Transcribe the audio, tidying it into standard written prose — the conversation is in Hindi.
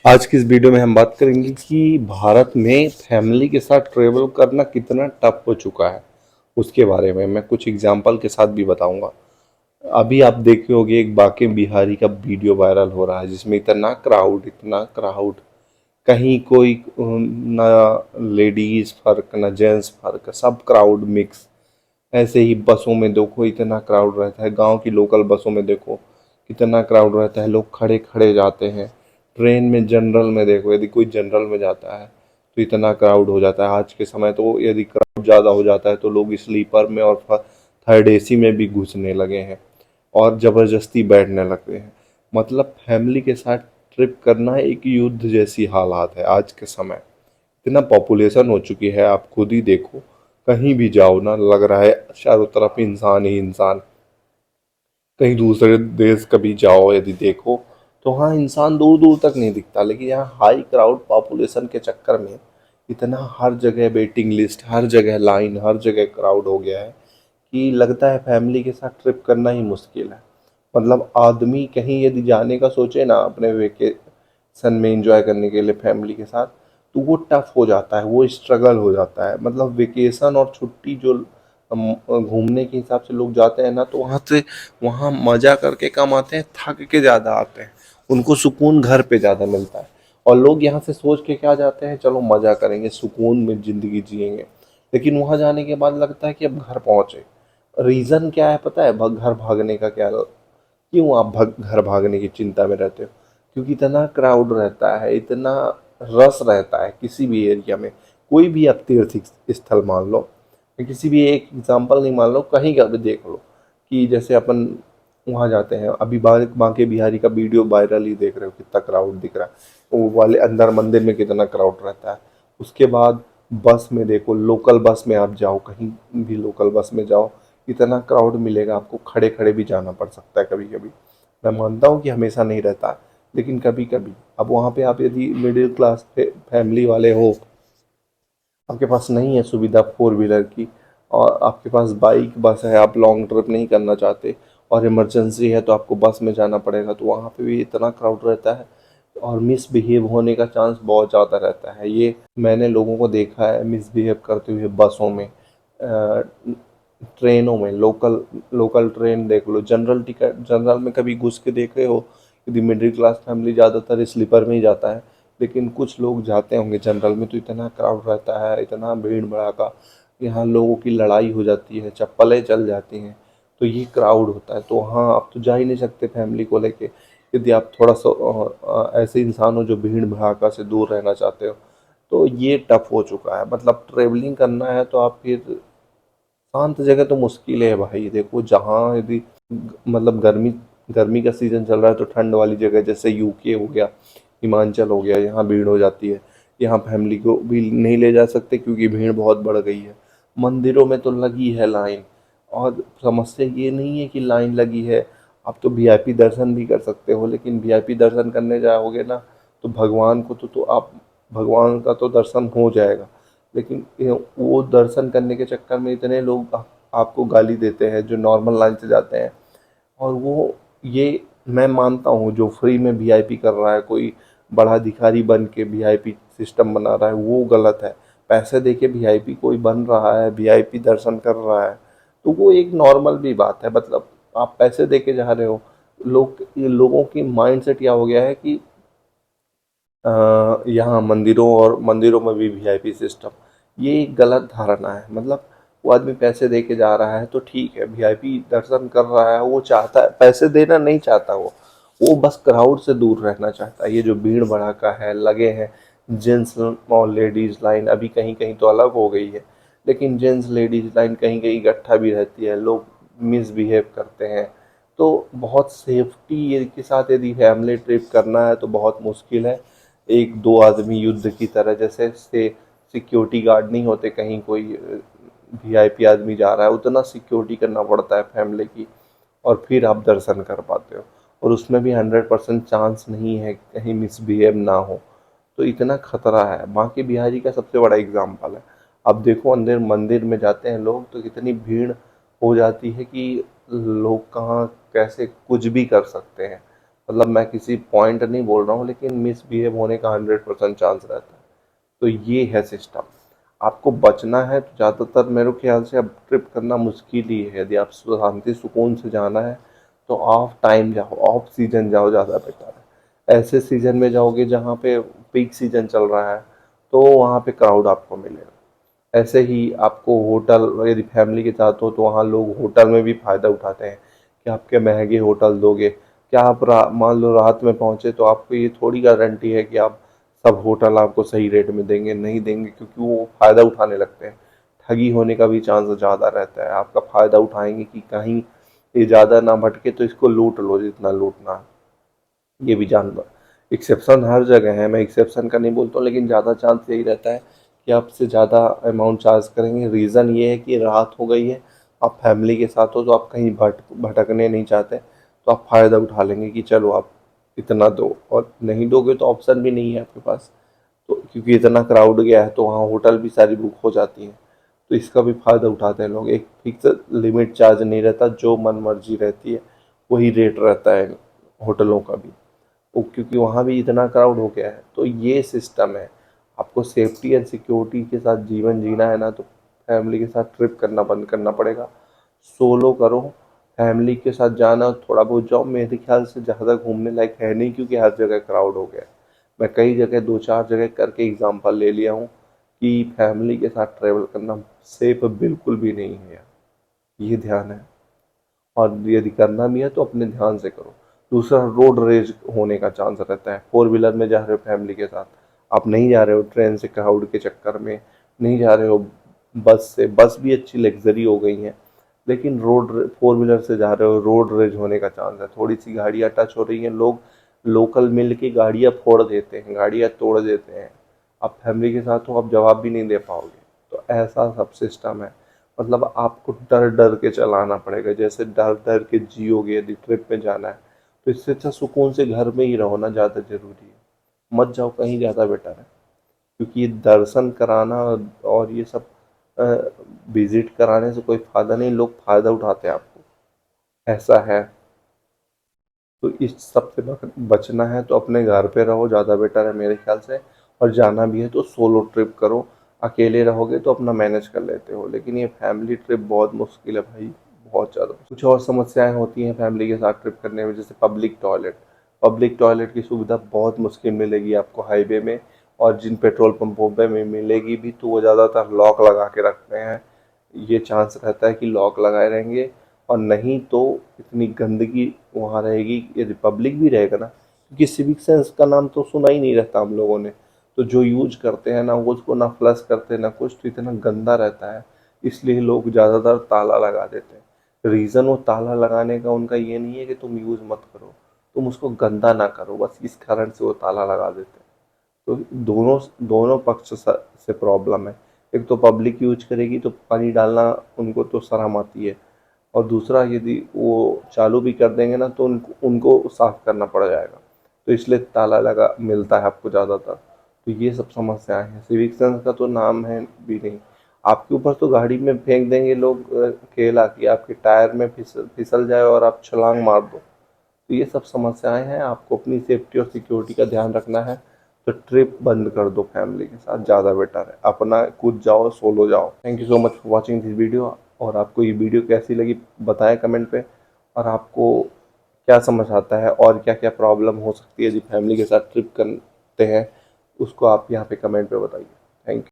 आज की इस वीडियो में हम बात करेंगे कि भारत में फैमिली के साथ ट्रेवल करना कितना टफ हो चुका है। उसके बारे में मैं कुछ एग्जांपल के साथ भी बताऊंगा। अभी आप देखे होंगे एक बाके बिहारी का वीडियो वायरल हो रहा है जिसमें इतना क्राउड, कहीं कोई ना लेडीज फर्क ना जेंट्स फर्क, सब क्राउड मिक्स। ऐसे ही बसों में देखो इतना क्राउड रहता है, गांव की लोकल बसों में देखो कितना क्राउड रहता है, लोग खड़े खड़े जाते हैं। ट्रेन में जनरल में देखो, यदि कोई जनरल में जाता है तो इतना क्राउड हो जाता है। आज के समय तो यदि क्राउड ज़्यादा हो जाता है तो लोग स्लीपर में और थर्ड एसी में भी घुसने लगे हैं और ज़बरदस्ती बैठने लगते हैं। मतलब फैमिली के साथ ट्रिप करना एक युद्ध जैसी हालात है आज के समय। इतना पॉपुलेशन हो चुकी है, आप खुद ही देखो, कहीं भी जाओ ना लग रहा है चारों तरफ इंसान ही इंसान। कहीं दूसरे देश कभी जाओ यदि देखो तो हाँ इंसान दूर दूर तक नहीं दिखता, लेकिन यहाँ हाई क्राउड पॉपुलेशन के चक्कर में इतना हर जगह वेटिंग लिस्ट, हर जगह लाइन, हर जगह क्राउड हो गया है कि लगता है फैमिली के साथ ट्रिप करना ही मुश्किल है। मतलब आदमी कहीं यदि जाने का सोचे ना अपने वेकेशन में एंजॉय करने के लिए फैमिली के साथ, तो वो टफ हो जाता है, वो स्ट्रगल हो जाता है। मतलब वेकेशन और छुट्टी जो घूमने के हिसाब से लोग जाते हैं ना, तो वहाँ मज़ा करके कम आते हैं, थक के ज़्यादा आते हैं। उनको सुकून घर पे ज़्यादा मिलता है। और लोग यहाँ से सोच के क्या जाते हैं, चलो मज़ा करेंगे, सुकून में ज़िंदगी जिएंगे। लेकिन वहाँ जाने के बाद लगता है कि अब घर पहुँचे। रीज़न क्या है पता है? घर भागने का क्या, क्यों आप घर भागने की चिंता में रहते हो? क्योंकि इतना क्राउड रहता है, इतना रस रहता है किसी भी एरिया में। कोई भी आप तीर्थ स्थल मान लो, मैं किसी भी एक एग्जांपल नहीं मान लो, कहीं का भी देख लो कि जैसे अपन वहाँ जाते हैं। अभी बांके बिहारी का वीडियो वायरल ही देख रहे हो, कितना क्राउड दिख रहा है। वो वाले अंदर मंदिर में कितना क्राउड रहता है। उसके बाद बस में देखो, लोकल बस में आप जाओ, कहीं भी लोकल बस में जाओ, इतना क्राउड मिलेगा आपको, खड़े खड़े भी जाना पड़ सकता है कभी कभी। मैं मानता हूँ कि हमेशा नहीं रहता, लेकिन कभी कभी। अब वहाँ पे आप यदि मिडिल क्लास फैमिली वाले हो, आपके पास नहीं है सुविधा फोर व्हीलर की, और आपके पास बाइक बस है, आप लॉन्ग ट्रिप नहीं करना चाहते और इमरजेंसी है तो आपको बस में जाना पड़ेगा, तो वहाँ पे भी इतना क्राउड रहता है और मिसबिहेव होने का चांस बहुत ज़्यादा रहता है। ये मैंने लोगों को देखा है मिसबिहेव करते हुए बसों में, ट्रेनों में। लोकल लोकल ट्रेन देख लो, जनरल टिकट, जनरल में कभी घुस के देख रहे हो? यदि मिडिल क्लास फैमिली ज़्यादातर स्लीपर में ही जाता है, लेकिन कुछ लोग जाते होंगे जनरल में, तो इतना क्राउड रहता है, इतना भीड़ भड़ाका, यहाँ लोगों की लड़ाई हो जाती है, चप्पलें चल जाती हैं। तो ये क्राउड होता है। तो हाँ, आप तो जा ही नहीं सकते फैमिली को लेके। यदि आप थोड़ा सा ऐसे इंसान हो जो भीड़ भड़ाका से दूर रहना चाहते हो, तो ये टफ हो चुका है। मतलब ट्रेवलिंग करना है तो आप फिर शांत जगह तो मुश्किल है भाई। देखो जहाँ यदि मतलब गर्मी गर्मी का सीजन चल रहा है तो ठंड वाली जगह जैसे यूके हो गया, हिमाचल हो गया, यहाँ भीड़ हो जाती है। यहाँ फैमिली को भी नहीं ले जा सकते क्योंकि भीड़ बहुत बढ़ गई है। मंदिरों में तो लगी है लाइन, और समस्या ये नहीं है कि लाइन लगी है, आप तो वीआईपी दर्शन भी कर सकते हो। लेकिन वीआईपी दर्शन करने जाओगे ना, तो भगवान को तो आप, भगवान का तो दर्शन हो जाएगा, लेकिन वो दर्शन करने के चक्कर में इतने लोग आपको गाली देते हैं जो नॉर्मल लाइन से जाते हैं। और वो ये मैं मानता हूँ, जो फ्री में वीआईपी कर रहा है, कोई बड़ा अधिकारी बन के वीआईपी सिस्टम बना रहा है, वो गलत है। पैसे दे के वीआईपी कोई बन रहा है, वीआईपी दर्शन कर रहा है, तो वो एक नॉर्मल भी बात है। मतलब आप पैसे दे के जा रहे हो। ये लोगों की माइंड सेट क्या हो गया है कि यहाँ मंदिरों में भी वीआईपी सिस्टम, ये एक गलत धारणा है। मतलब वो आदमी पैसे दे के जा रहा है तो ठीक है, वीआईपी दर्शन कर रहा है, वो चाहता है, पैसे देना नहीं चाहता वो बस क्राउड से दूर रहना चाहता है। ये जो भीड़ भड़ाका है लगे हैं, जेंट्स और लेडीज लाइन अभी कहीं कहीं तो अलग हो गई है, लेकिन जेंट्स लेडीज लाइन कहीं कहीं इकट्ठा भी रहती है, लोग मिसबिहेव करते हैं। तो बहुत सेफ्टी के साथ यदि फैमिली ट्रिप करना है तो बहुत मुश्किल है। एक दो आदमी युद्ध की तरह, जैसे से सिक्योरिटी गार्ड नहीं होते, कहीं कोई वीआईपी आदमी जा रहा है उतना सिक्योरिटी करना पड़ता है फैमिली की, और फिर आप दर्शन कर पाते हो। और उसमें भी 100% चांस नहीं है कहीं मिसबिहेव ना हो, तो इतना खतरा है। बांके बिहारी का सबसे बड़ा एग्जाम्पल है। अब देखो अंदर मंदिर में जाते हैं लोग तो कितनी भीड़ हो जाती है कि लोग कहाँ कैसे कुछ भी कर सकते हैं। मतलब मैं किसी पॉइंट नहीं बोल रहा हूँ, लेकिन मिसबिहेव होने का 100% चांस रहता है। तो ये है सिस्टम। आपको बचना है तो ज़्यादातर मेरे ख्याल से अब ट्रिप करना मुश्किल ही है। यदि आप शांति सुकून से जाना है तो ऑफ टाइम जाओ, ऑफ सीजन जाओ, ज़्यादा बेटर है। ऐसे सीजन में जाओगे जहाँ पे पीक सीजन चल रहा है, तो वहाँ पे क्राउड आपको मिलेगा। ऐसे ही आपको होटल, यदि फैमिली के साथ हो तो वहाँ लोग होटल में भी फ़ायदा उठाते हैं कि आपके महंगे होटल दोगे। क्या आप मान लो रात में पहुँचे, तो आपको ये थोड़ी गारंटी है कि आप सब होटल आपको सही रेट में देंगे, नहीं देंगे, क्योंकि वो फ़ायदा उठाने लगते हैं। ठगी होने का भी चांस ज़्यादा रहता है। आपका फ़ायदा उठाएंगे कि कहीं ये ज़्यादा ना भटके, तो इसको लूट लो जितना लूटना है। ये भी जान लो, एक्सेप्शन हर जगह है, मैं एक्सेप्शन का नहीं बोलता हूँ, लेकिन ज़्यादा चांस यही रहता है कि आपसे ज़्यादा अमाउंट चार्ज करेंगे। रीज़न ये है कि रात हो गई है, आप फैमिली के साथ हो, तो आप कहीं भटकने नहीं चाहते, तो आप फ़ायदा उठा लेंगे कि चलो आप इतना दो, और नहीं दोगे तो ऑप्शन भी नहीं है आपके पास। तो क्योंकि इतना क्राउड गया है तो वहाँ होटल भी सारी बुक हो जाती हैं, तो इसका भी फ़ायदा उठाते हैं लोग। एक फिक्स लिमिट चार्ज नहीं रहता, जो मन मर्जी रहती है वही रेट रहता है होटलों का भी। वो क्योंकि वहाँ भी इतना क्राउड हो गया है, तो ये सिस्टम है। आपको सेफ्टी एंड सिक्योरिटी के साथ जीवन जीना है ना, तो फैमिली के साथ ट्रिप करना बंद करना पड़ेगा। सोलो करो, फैमिली के साथ जाना थोड़ा बहुत जाओ, मेरे ख्याल से ज़्यादा घूमने लायक है नहीं, क्योंकि हर जगह क्राउड हो गया है। मैं कई जगह 2-4 जगह करके एग्जांपल ले लिया हूँ कि फैमिली के साथ ट्रैवल करना सेफ बिल्कुल भी नहीं है यार, ये ध्यान है। और यदि करना भी है तो अपने ध्यान से करो। दूसरा, रोड रेज होने का चांस रहता है। फोर व्हीलर में जा रहे हो फैमिली के साथ, आप नहीं जा रहे हो ट्रेन से क्राउड के चक्कर में, नहीं जा रहे हो बस से, बस भी अच्छी लग्जरी हो गई हैं, लेकिन फोर व्हीलर से जा रहे हो, रोड रेज होने का चांस है। थोड़ी सी गाड़ियाँ टच हो रही हैं, लोग लोकल मिल के गाड़ियाँ फोड़ देते हैं, गाड़ियाँ तोड़ देते हैं। आप फैमिली के साथ हो, आप जवाब भी नहीं दे पाओगे। तो ऐसा सब सिस्टम है। मतलब आपको डर डर के चलाना पड़ेगा, जैसे डर डर के जियोगे यदि ट्रिप पे जाना है, तो इससे अच्छा सुकून से घर में ही रहो ना, ज़्यादा जरूरी है। मत जाओ कहीं, ज़्यादा बेटर है। क्योंकि ये दर्शन कराना और ये सब विजिट कराने से कोई फ़ायदा नहीं, लोग फ़ायदा उठाते हैं आपको, ऐसा है। तो इस सब से बचना है तो अपने घर पे रहो, ज़्यादा बेटर है मेरे ख्याल से। और जाना भी है तो सोलो ट्रिप करो। अकेले रहोगे तो अपना मैनेज कर लेते हो, लेकिन ये फैमिली ट्रिप बहुत मुश्किल है भाई, बहुत ज़्यादा। कुछ और समस्याएं होती हैं फैमिली के साथ ट्रिप करने में, जैसे पब्लिक टॉयलेट की सुविधा बहुत मुश्किल मिलेगी आपको हाईवे में, और जिन पेट्रोल पंपों पे में मिलेगी भी तो वो ज़्यादातर लॉक लगा के रखते हैं। ये चांस रहता है कि लॉक लगाए रहेंगे, और नहीं तो इतनी गंदगी वहाँ रहेगी। यदि पब्लिक भी रहेगा ना, क्योंकि सिविक सेंस का नाम तो सुना ही नहीं रहता हम लोगों ने, तो जो यूज करते हैं ना, वो उसको ना फ्लश करते ना कुछ, तो इतना गंदा रहता है, इसलिए लोग ज़्यादातर ताला लगा देते हैं। रीज़न वो ताला लगाने का उनका ये नहीं है कि तुम यूज़ मत करो, तुम उसको गंदा ना करो, बस इस कारण से वो ताला लगा देते हैं। तो दोनों दोनों पक्ष से प्रॉब्लम है। एक तो पब्लिक यूज करेगी तो पानी डालना उनको तो शर्म आती है, और दूसरा यदि वो चालू भी कर देंगे ना, तो उनको साफ करना पड़ जाएगा, तो इसलिए ताला लगा मिलता है आपको ज़्यादातर। तो ये सब समस्याएं हैं। सिविक सेंस का तो नाम है भी नहीं। आपके ऊपर तो गाड़ी में फेंक देंगे लोग केला कि आपके टायर में फिसल जाए और आप छलांग मार दो। तो ये सब समस्याएं हैं, आपको अपनी सेफ्टी और सिक्योरिटी का ध्यान रखना है। तो ट्रिप बंद कर दो फैमिली के साथ, ज़्यादा बेटर है। अपना खुद जाओ, सोलो जाओ। Thank you so much for watching this video. और आपको ये वीडियो कैसी लगी बताएं कमेंट पे, और आपको क्या समझ आता है और क्या क्या प्रॉब्लम हो सकती है यदि फैमिली के साथ ट्रिप करते हैं, उसको आप यहाँ पे कमेंट पे बताइए।